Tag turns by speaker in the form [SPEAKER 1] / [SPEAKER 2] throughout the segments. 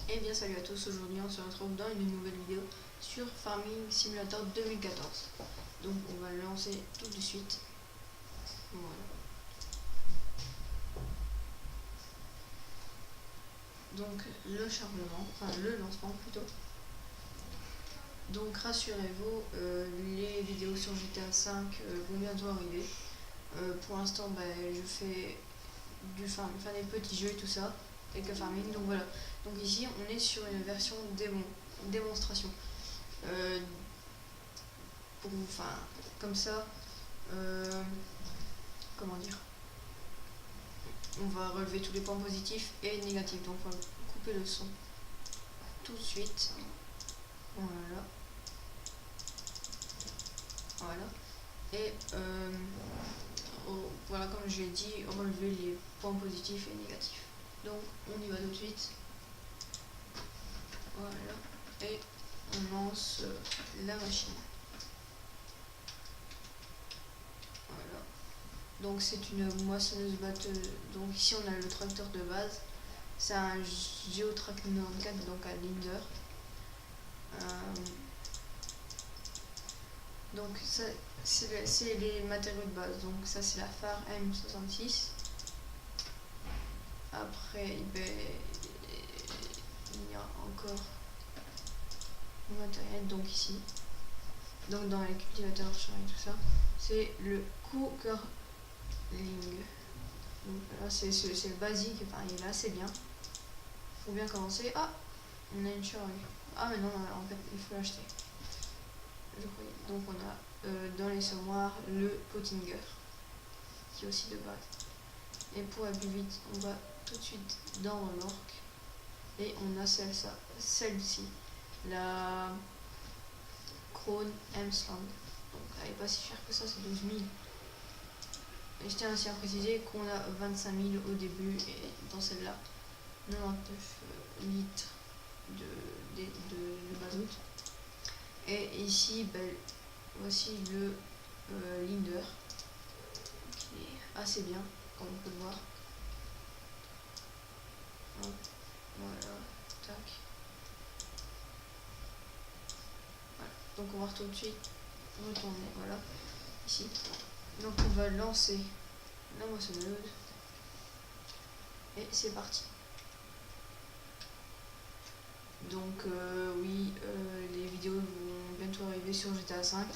[SPEAKER 1] Et bien salut à tous, aujourd'hui on se retrouve dans une nouvelle vidéo sur Farming Simulator 2014. Donc on va le lancer tout de suite. Voilà. Donc le chargement, enfin le lancement plutôt. Donc rassurez-vous, les vidéos sur GTA 5 vont bientôt arriver. Pour l'instant je fais des petits jeux et tout ça, quelques farming, donc voilà. Donc ici on est sur une version démonstration. Comme ça, comment dire, on va relever tous les points positifs et négatifs. Donc on va couper le son tout de suite. Voilà. Et voilà, comme je l'ai dit, relever les points positifs et négatifs. Donc on y va tout de suite. Voilà. Et on lance la machine. Voilà. Donc c'est une moissonneuse batteuse. Donc ici on a le tracteur de base. C'est un Geotrack 94, donc à Linder. Donc ça c'est les matériaux de base. Donc ça c'est la phare M66. Après il y a encore le matériel, donc ici. Donc dans les cultivateurs champs et tout ça, c'est le Cookerling. Donc là c'est le basique, enfin il est assez bien. Faut bien commencer. Ah, on a une charrue. Ah mais non, en fait il faut l'acheter. Donc on a dans les semoirs le Pottinger, qui est aussi de base. Et pour aller plus vite, on va tout de suite dans remorque. Et on a celle-ci, la Krone Emsland. Donc elle n'est pas si chère que ça, c'est 12 000. Et je tiens aussi à préciser qu'on a 25 000 au début, et dans celle-là 99 litres de mazout. Et ici voici le Linder, qui est assez bien, comme on peut le voir. Hop, voilà, tac. Voilà. Donc on va tout de suite retourner, voilà, ici. Donc on va lancer la moissonneuse. Et c'est parti. Donc oui, les vidéos vont bientôt arriver sur GTA 5.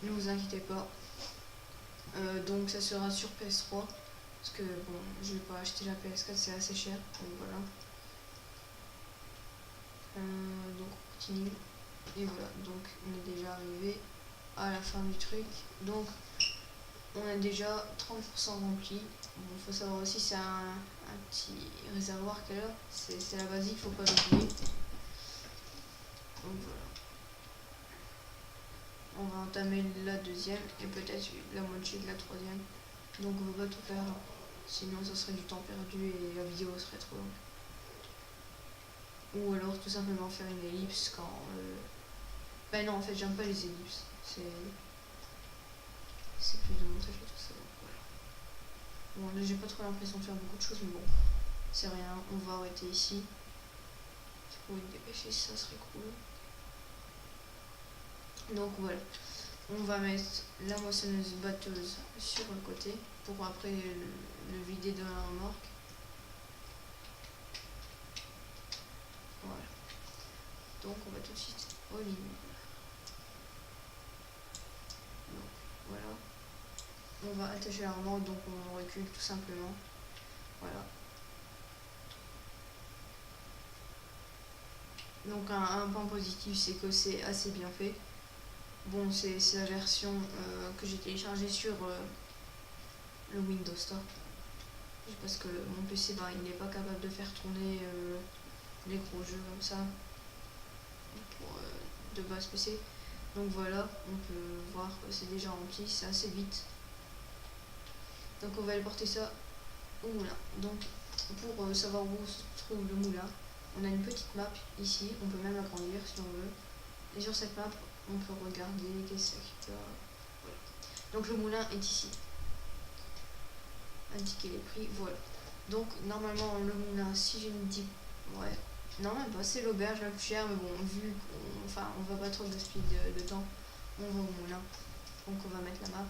[SPEAKER 1] Ne vous inquiétez pas. Donc ça sera sur PS3. Parce que bon, je vais pas acheter la PS4, c'est assez cher. Donc voilà. Donc on continue. Et voilà, donc on est déjà arrivé à la fin du truc. Donc on a déjà 30% rempli. Bon, faut savoir aussi, c'est un petit réservoir qu'elle a. C'est la basique, faut pas l'oublier. Donc voilà. On va entamer la deuxième et peut-être la moitié de la troisième. Donc on va pas tout faire, sinon ça serait du temps perdu et la vidéo serait trop longue. Ou alors tout simplement faire une ellipse quand... Ben non, en fait j'aime pas les ellipses. C'est plus de montage et tout ça. Voilà. Bon là j'ai pas trop l'impression de faire beaucoup de choses, mais bon, c'est rien. On va arrêter ici. Pour une dépêcher, ça serait cool. Donc voilà, on va mettre la moissonneuse batteuse sur le côté pour après le vider de la remorque. Voilà. Donc on va tout de suite au lit. Donc voilà. On va attacher la remorque, donc on recule tout simplement. Voilà. Donc un point positif, c'est que c'est assez bien fait. Bon, c'est la version que j'ai téléchargée sur le Windows Store. Parce que mon PC, il n'est pas capable de faire tourner les gros jeux comme ça pour de base PC. Donc voilà, on peut voir que c'est déjà rempli, c'est assez vite. Donc on va aller porter ça au moulin. Donc pour savoir où se trouve le moulin, on a une petite map ici, on peut même l'agrandir si on veut. Et sur cette map, on peut regarder qu'est-ce qu'il y a. Voilà. Donc le moulin est ici. Indiquer les prix, voilà. Donc normalement le moulin, si je me dis, ouais, Non, même pas, c'est l'auberge la plus chère, mais bon, vu qu'on enfin, on va pas trop gaspiller de temps, on va au moulin. Donc on va mettre la map.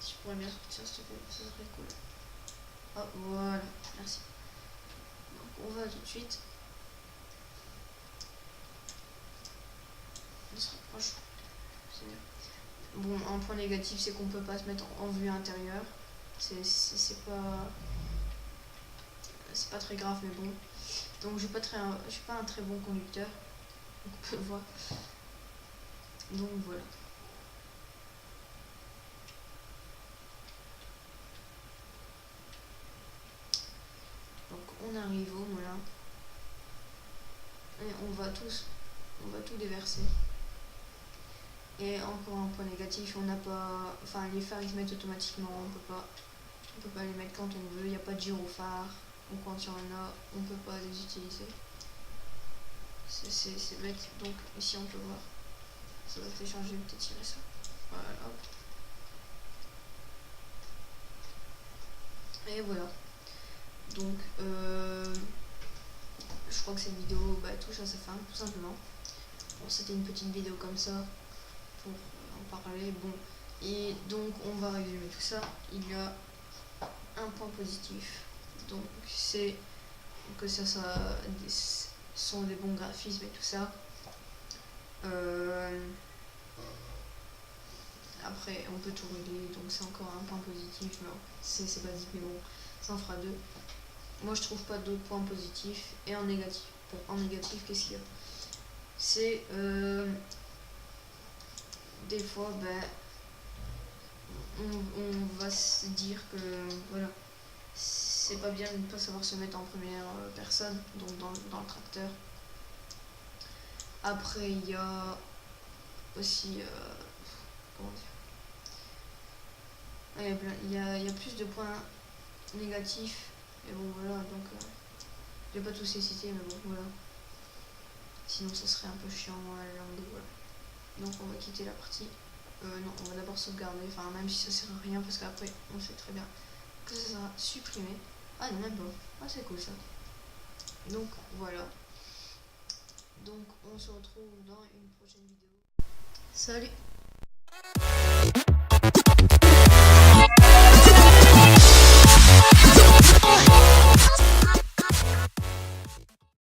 [SPEAKER 1] Si je pourrais bien sortir, s'il te plaît, ça serait cool. Oh, voilà, merci. Donc on va tout de suite. On se rapproche. C'est bien. Bon, un point négatif, c'est qu'on peut pas se mettre en vue intérieure. C'est pas très grave, mais bon. Donc je suis pas un très bon conducteur, donc on peut le voir. Donc voilà. Donc on arrive au moulin et on va tout déverser. Et encore un point négatif, on n'a pas, enfin les phares ils se mettent automatiquement, on peut pas les mettre quand on veut, il n'y a pas de gyrophare, ou quand il y en a, on peut pas les utiliser. C'est bête, donc ici on peut voir, ça va télécharger, peut-être tirer ça. Voilà, hop. Et voilà. Donc je crois que cette vidéo touche à sa fin, tout simplement. Bon, c'était une petite vidéo comme ça pour en parler. Bon, et donc on va résumer tout ça. Il y a un point positif, donc c'est que ça sont des bons graphismes et tout ça. Après on peut tout régler, donc c'est encore un point positif, mais c'est basique, mais bon, ça en fera deux. Moi je trouve pas d'autres points positifs. Et en négatif, bon, en négatif, qu'est-ce qu'il y a? C'est des fois on va se dire que voilà, c'est pas bien de ne pas savoir se mettre en première personne, donc dans le tracteur. Après il y a aussi comment dire, il y a plus de points négatifs, et bon voilà, donc je vais pas tous les citer, mais bon voilà, sinon ça serait un peu chiant à la langue, voilà. Donc on va quitter la partie. Non, on va d'abord sauvegarder, enfin même si ça sert à rien, parce qu'après on sait très bien que ça sera supprimé. Ah non, même pas. Ah c'est cool ça. Donc voilà. Donc on se retrouve dans une prochaine vidéo. Salut!